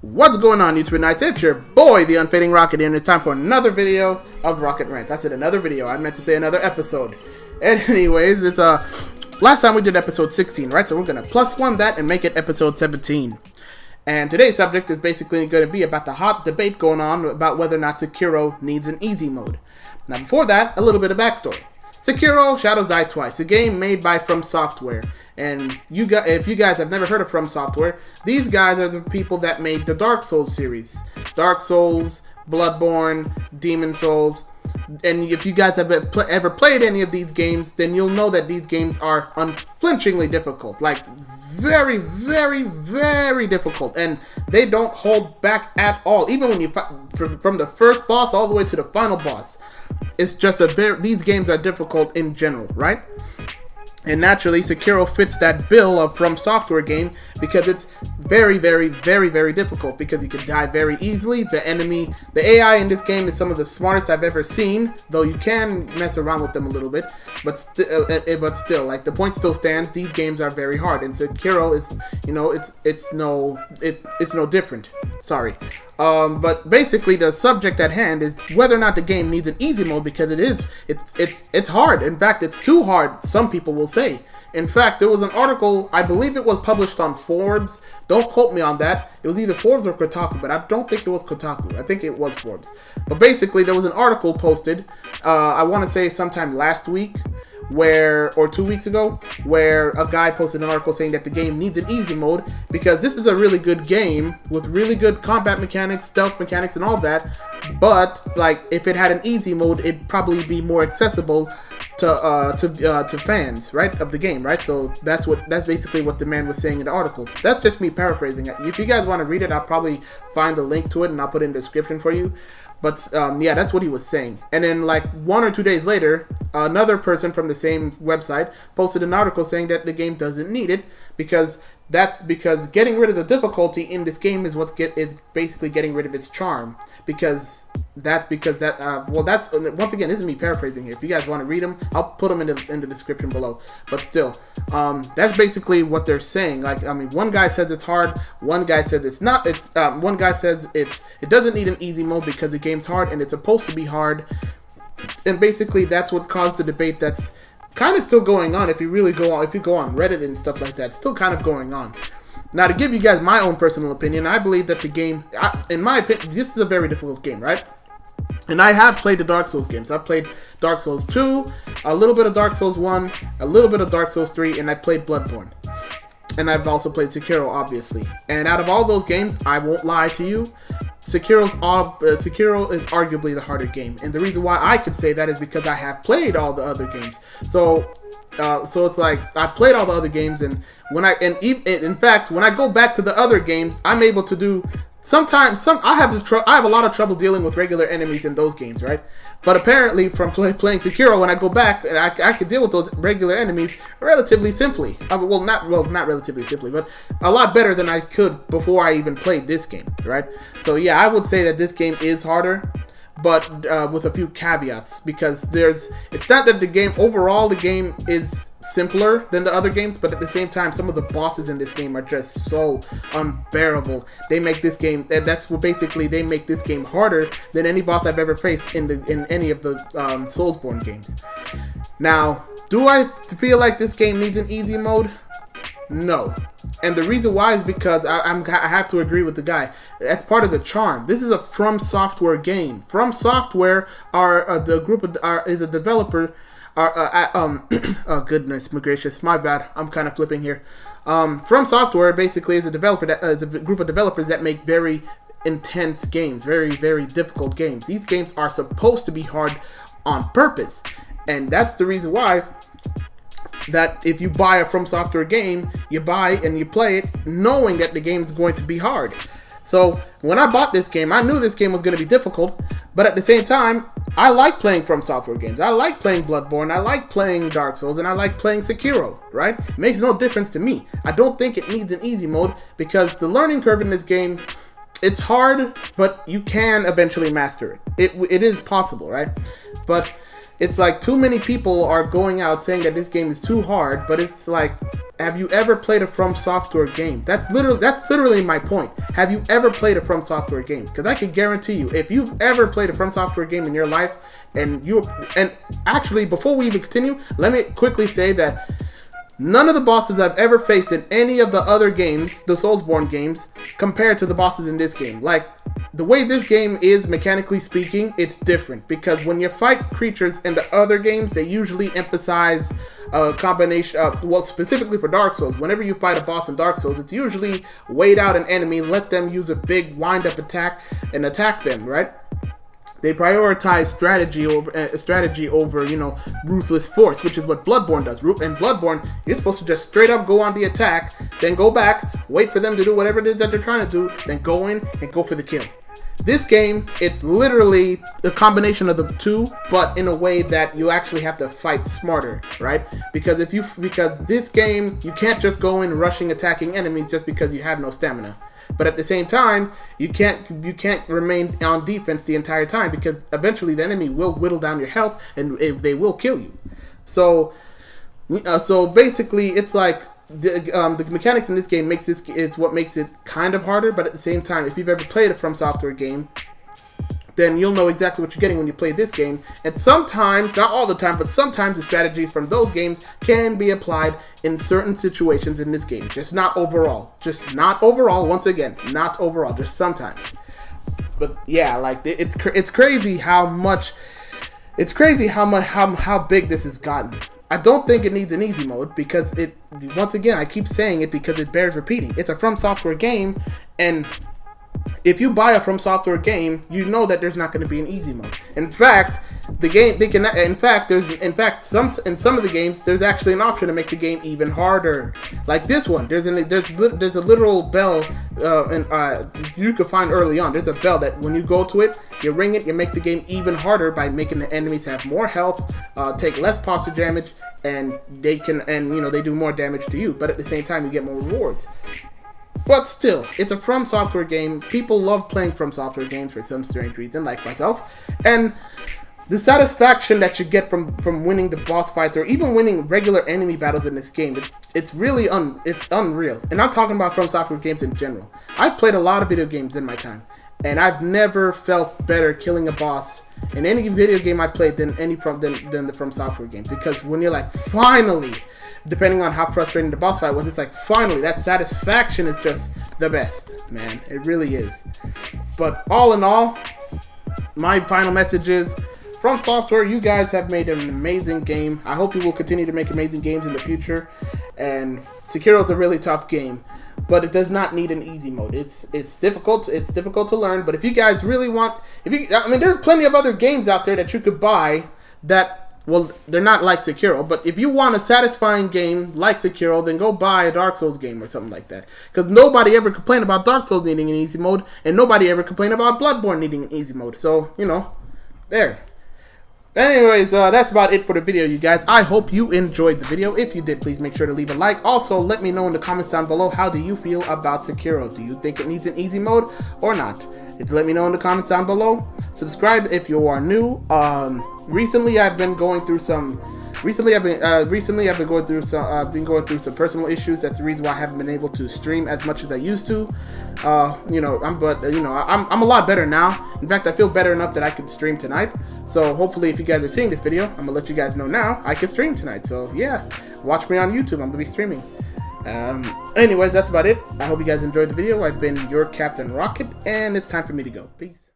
What's going on, YouTube Nights? It's your boy, the UnFadingRocket, and it's time for another video of Rocket Rants. I said another video. I meant to say another episode. Anyways, it's last time we did episode 16, right? So we're gonna +1 that and make it episode 17. And today's subject is basically going to be about the hot debate going on about whether or not Sekiro needs an easy mode. Now, before that, a little bit of backstory. Sekiro: Shadows Die Twice, a game made by From Software. And if you guys have never heard of From Software, these guys are the people that made the Dark Souls series. Dark Souls, Bloodborne, Demon Souls. And if you guys have ever played any of these games, then you'll know that these games are unflinchingly difficult. Like, very, very, very difficult. And they don't hold back at all. Even when you fight from the first boss all the way to the final boss. It's just these games are difficult in general, right? And naturally, Sekiro fits that bill of From Software game because it's very, very, very, very difficult because you can die very easily. The AI in this game is some of the smartest I've ever seen, though you can mess around with them a little bit. But still, like, the point still stands. These games are very hard, and Sekiro is, you know, it's no different. Sorry. But basically, the subject at hand is whether or not the game needs an easy mode, because it's hard. In fact, it's too hard, some people will say. In fact, there was an article, I believe it was published on Forbes. Don't quote me on that. It was either Forbes or Kotaku, but I don't think it was Kotaku. I think it was Forbes. But basically, there was an article posted, I want to say sometime last week, or 2 weeks ago, where a guy posted an article saying that the game needs an easy mode because this is a really good game with really good combat mechanics, stealth mechanics, and all that. But like, if it had an easy mode, it'd probably be more accessible to fans, right, of the game, right? So that's basically what the man was saying in the article. That's just me paraphrasing it. If you guys want to read it, I'll probably find the link to it and I'll put it in the description for you. But yeah, that's what he was saying. And then like 1 or 2 days later, another person from the same website posted an article saying that the game doesn't need it because getting rid of the difficulty in this game is is basically getting rid of its charm. That's once again, this is me paraphrasing here. If you guys want to read them, I'll put them in the description below. But still, that's basically what they're saying. Like, I mean, one guy says it's hard, one guy says it's not. One guy says it doesn't need an easy mode because the game's hard and it's supposed to be hard. And basically, that's what caused the debate that's kind of still going on. If you go on Reddit and stuff like that, it's still kind of going on. Now, to give you guys my own personal opinion, I believe that the game, in my opinion, this is a very difficult game, right? And I have played the Dark Souls games. I've played Dark Souls 2, a little bit of Dark Souls 1, a little bit of Dark Souls 3, and I played Bloodborne. And I've also played Sekiro, obviously. And out of all those games, I won't lie to you, Sekiro is arguably the harder game. And the reason why I could say that is because I have played all the other games. So it's like I played all the other games, and in fact, when I go back to the other games, I'm able to do. Sometimes I have a lot of trouble dealing with regular enemies in those games, right? But apparently, from playing Sekiro, when I go back, and I can deal with those regular enemies relatively simply. Not relatively simply, but a lot better than I could before I even played this game, right? So yeah, I would say that this game is harder, but with a few caveats, because it's not that the game is simpler than the other games, but at the same time, some of the bosses in this game are just so unbearable. They make this game, they make this game harder than any boss I've ever faced in any of the Soulsborne games. Now, do I feel like this game needs an easy mode? No. And the reason why is because I have to agree with the guy. That's part of the charm. This is a From Software game. From Software is a developer. Oh goodness gracious, my bad. I'm kind of flipping here. From Software basically is a group of developers that make very intense games, very, very difficult games. These games are supposed to be hard on purpose, and that's the reason why. That if you buy a From Software game, you buy and you play it knowing that the game is going to be hard. So when I bought this game, I knew this game was going to be difficult, but at the same time, I like playing From Software games. I like playing Bloodborne, I like playing Dark Souls, and I like playing Sekiro, right? It makes no difference to me. I don't think it needs an easy mode because the learning curve in this game, it's hard, but you can eventually master it. It is possible, right? But it's like too many people are going out saying that this game is too hard, but it's like have you ever played a From Software game? That's literally my point. Have you ever played a From Software game? Because I can guarantee you, if you've ever played a From Software game in your life, and actually, before we even continue, let me quickly say that none of the bosses I've ever faced in any of the other games, the Soulsborne games, compared to the bosses in this game. Like, the way this game is, mechanically speaking, it's different. Because when you fight creatures in the other games, they usually emphasize a combination of, well, specifically for Dark Souls, whenever you fight a boss in Dark Souls, it's usually wait out an enemy, let them use a big wind-up attack, and attack them, right? They prioritize strategy over, you know, ruthless force, which is what Bloodborne does. In Bloodborne, you're supposed to just straight up go on the attack, then go back, wait for them to do whatever it is that they're trying to do, then go in and go for the kill. This game, it's literally a combination of the two, but in a way that you actually have to fight smarter, right? Because this game, you can't just go in rushing, attacking enemies just because you have no stamina. But at the same time, you can't remain on defense the entire time, because eventually the enemy will whittle down your health and they will kill you. So basically, it's like the mechanics in this game it's what makes it kind of harder. But at the same time, if you've ever played a From Software game, then you'll know exactly what you're getting when you play this game. And sometimes, not all the time, but sometimes the strategies from those games can be applied in certain situations in this game. Just not overall. Just not overall. Once again, not overall. Just sometimes. But yeah, like it's crazy how big this has gotten. I don't think it needs an easy mode, because once again, I keep saying it because it bears repeating. It's a From Software game, and if you buy a From Software game, you know that there's not going to be an easy mode. In fact, in some of the games, there's actually an option to make the game even harder. Like this one, there's a literal bell, you can find early on. There's a bell that when you go to it, you ring it, you make the game even harder by making the enemies have more health, take less posture damage, and they do more damage to you. But at the same time, you get more rewards. But still, it's a From Software game. People love playing From Software games for some strange reason, like myself. And the satisfaction that you get from winning the boss fights, or even winning regular enemy battles in this game, it's really unreal. And I'm talking about From Software games in general. I've played a lot of video games in my time, and I've never felt better killing a boss in any video game I played than the From Software game. Because when you're like, finally, depending on how frustrating the boss fight was, it's like, finally, that satisfaction is just the best, man. It really is. But all in all, my final message is, From Software, you guys have made an amazing game. I hope you will continue to make amazing games in the future. And Sekiro is a really tough game, but it does not need an easy mode. It's difficult. It's difficult to learn. But if you guys really want, there's plenty of other games out there that you could buy that, well, they're not like Sekiro, but if you want a satisfying game like Sekiro, then go buy a Dark Souls game or something like that. Because nobody ever complained about Dark Souls needing an easy mode, and nobody ever complained about Bloodborne needing an easy mode. So, there. Anyways, that's about it for the video, you guys. I hope you enjoyed the video. If you did, please make sure to leave a like. Also, let me know in the comments down below, how do you feel about Sekiro? Do you think it needs an easy mode or not? Let me know in the comments down below. Subscribe if you are new. Recently I've been going through some personal issues. That's the reason why I haven't been able to stream as much as I used to. I'm a lot better now. In fact, I feel better enough that I could stream tonight. So hopefully, if you guys are seeing this video, I'm gonna let you guys know now I can stream tonight. So yeah, watch me on YouTube. I'm gonna be streaming. Anyways, that's about it. I hope you guys enjoyed the video. I've been your Captain Rocket, and it's time for me to go. Peace.